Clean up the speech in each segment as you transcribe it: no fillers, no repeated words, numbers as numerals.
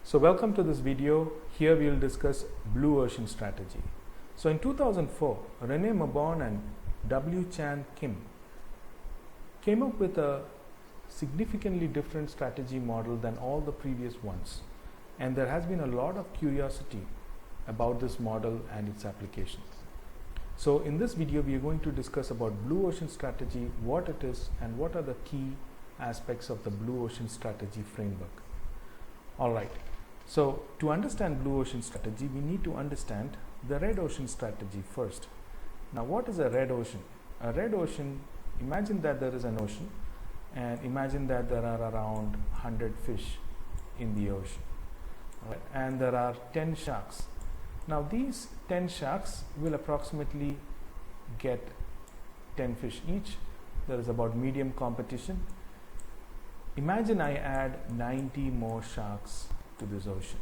So welcome to this video. Here we will discuss blue ocean strategy. So in 2004, Rene Mabon and W. Chan Kim came up with a significantly different strategy model than all the previous ones. And there has been a lot of curiosity about this model and its applications. So in this video, we are going to discuss about blue ocean strategy, what it is, and what are the key aspects of the blue ocean strategy framework. All right. So to understand blue ocean strategy, we need to understand the red ocean strategy first. Now, what is a red ocean? A red ocean, imagine that there is an ocean, and imagine that there are around 100 fish in the ocean. Right? And there are 10 sharks. Now these 10 sharks will approximately get 10 fish each. There is about medium competition. Imagine I add 90 more sharks to this ocean.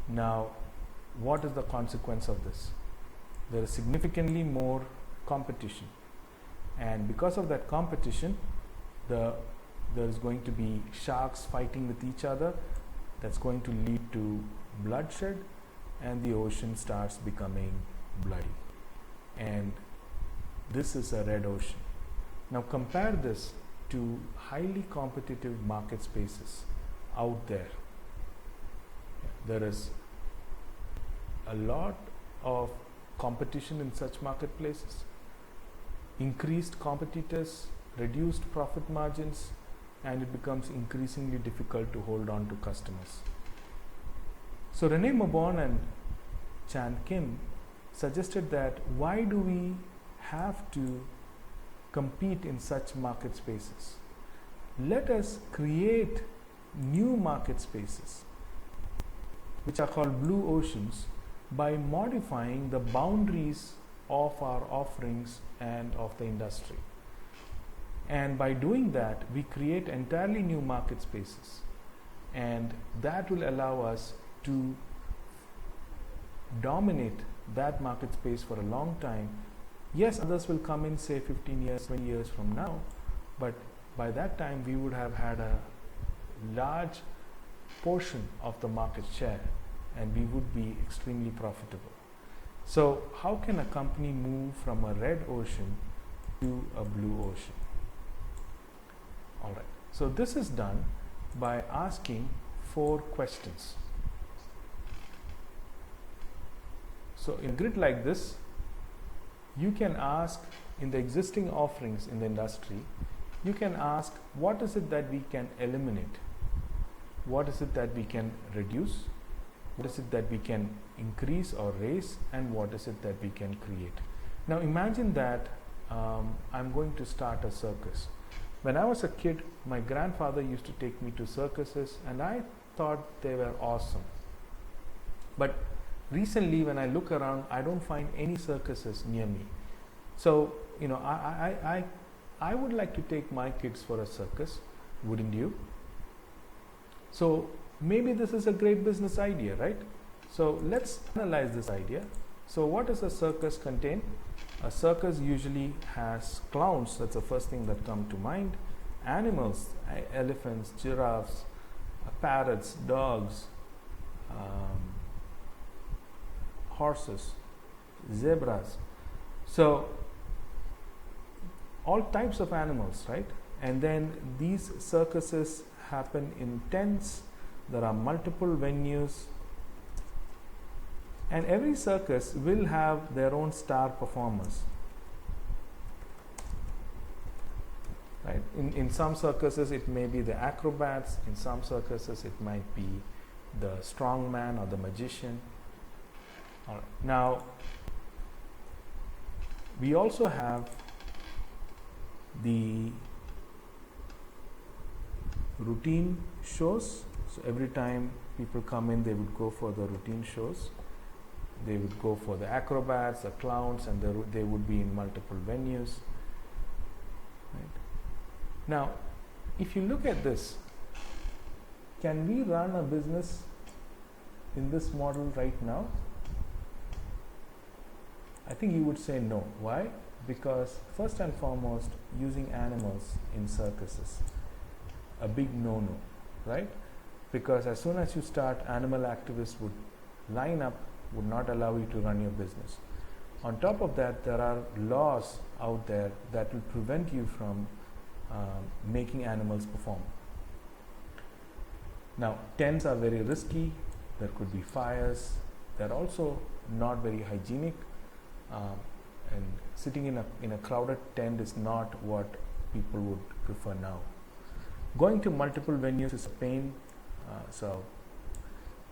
Now, what is the consequence of this? There is significantly more competition, and because of that competition, there is going to be sharks fighting with each other. That's going to lead to bloodshed, and the ocean starts becoming bloody. And this is a red ocean. Now compare this to highly competitive market spaces out there. There is a lot of competition in such marketplaces, increased competitors, reduced profit margins, and it becomes increasingly difficult to hold on to customers. So Rene Mabon and Chan Kim suggested that why do we have to compete in such market spaces? Let us create new market spaces, which are called blue oceans, by modifying the boundaries of our offerings and of the industry. And by doing that, we create entirely new market spaces, and that will allow us to dominate that market space for a long time. Yes, others will come in, say 15 years, 20 years from now, but by that time we would have had a large portion of the market share, and we would be extremely profitable. So how can a company move from a red ocean to a blue ocean? All right. So this is done by asking 4 questions. So in a grid like this, you can ask, in the existing offerings in the industry, you can ask, what is it that we can eliminate? What is it that we can reduce? What is it that we can increase or raise? And what is it that we can create? Now imagine that I'm going to start a circus. When I was a kid, my grandfather used to take me to circuses, and I thought they were awesome. But recently, when I look around, I don't find any circuses near me. So, I would like to take my kids for a circus, wouldn't you? So maybe this is a great business idea, right? So let's analyze this idea. So what does a circus contain? A circus usually has clowns. That's the first thing that comes to mind. Animals, elephants, giraffes, parrots, dogs, horses, zebras. So all types of animals, right? And then these circuses happen in tents. There are multiple venues, and every circus will have their own star performers, right? In some circuses it may be the acrobats, in some circuses it might be the strongman or the magician. All right. Now we also have the routine shows. So every time people come in, they would go for the routine shows. They would go for the acrobats, the clowns, and they would be in multiple venues. Right. Now, if you look at this, can we run a business in this model right now? I think you would say no. Why? Because first and foremost, using animals in circuses, a big no-no, right? because as soon as you start, animal activists would line up, would not allow you to run your business. On top of that, there are laws out there that will prevent you from making animals perform. Now, tents are very risky. There could be fires. They're also not very hygienic. And sitting in a crowded tent is not what people would prefer now. Going to multiple venues is a pain. So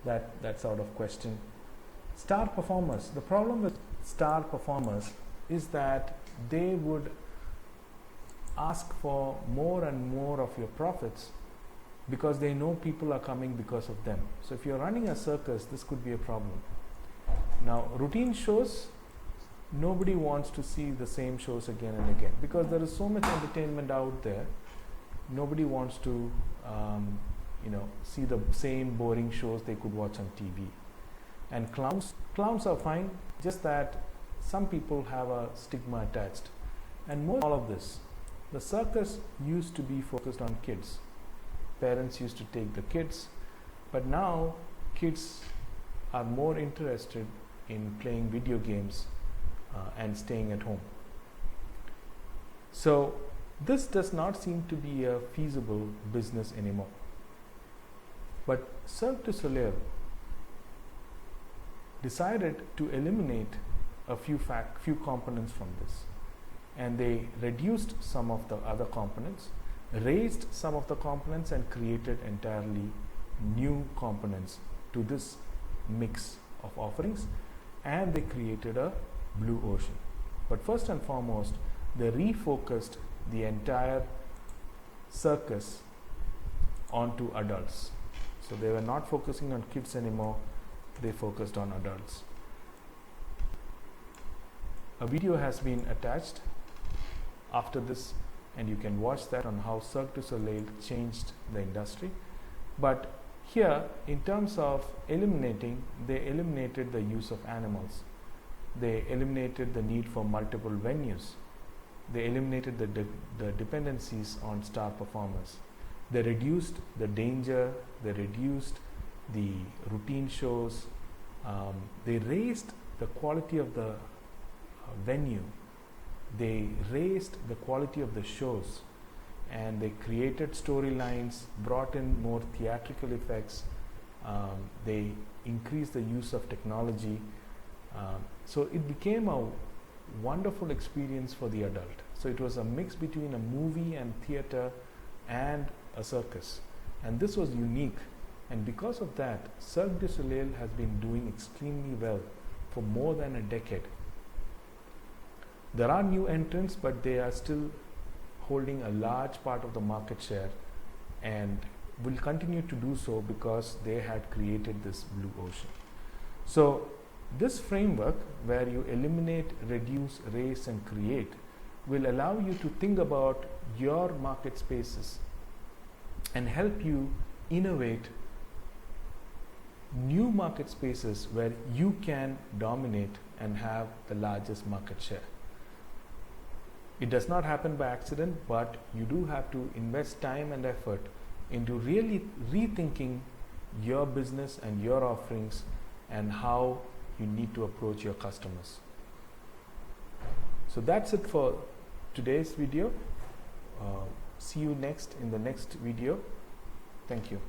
that's out of question. Star performers. The problem with star performers is that they would ask for more and more of your profits because they know people are coming because of them. So if you're running a circus, this could be a problem. Now, routine shows, nobody wants to see the same shows again and again because there is so much entertainment out there. Nobody wants to see the same boring shows they could watch on TV. And clowns are fine, just that some people have a stigma attached. And more than all of this, the circus used to be focused on kids. Parents used to take the kids, but now kids are more interested in playing video games and staying at home. So this does not seem to be a feasible business anymore. But Cirque du Soleil decided to eliminate a few components from this, and they reduced some of the other components, raised some of the components, and created entirely new components to this mix of offerings, and they created a blue ocean. But first and foremost, they refocused the entire circus onto adults. So they were not focusing on kids anymore, they focused on adults. A video has been attached after this, and you can watch that on how Cirque du Soleil changed the industry. But here, in terms of eliminating, they eliminated the use of animals. They eliminated the need for multiple venues. They eliminated the dependencies on star performers. They reduced the danger, they reduced the routine shows, they raised the quality of the venue, they raised the quality of the shows, and they created storylines, brought in more theatrical effects, they increased the use of technology. So it became a wonderful experience for the adult. So it was a mix between a movie and theater and a circus, and this was unique. And because of that, Cirque du Soleil has been doing extremely well for more than a decade. There are new entrants, but they are still holding a large part of the market share and will continue to do so because they had created this blue ocean. So this framework, where you eliminate, reduce, raise and create, will allow you to think about your market spaces and help you innovate new market spaces where you can dominate and have the largest market share. It does not happen by accident, but you do have to invest time and effort into really rethinking your business and your offerings and how you need to approach your customers. So that's it for today's video. See you in the next video. Thank you.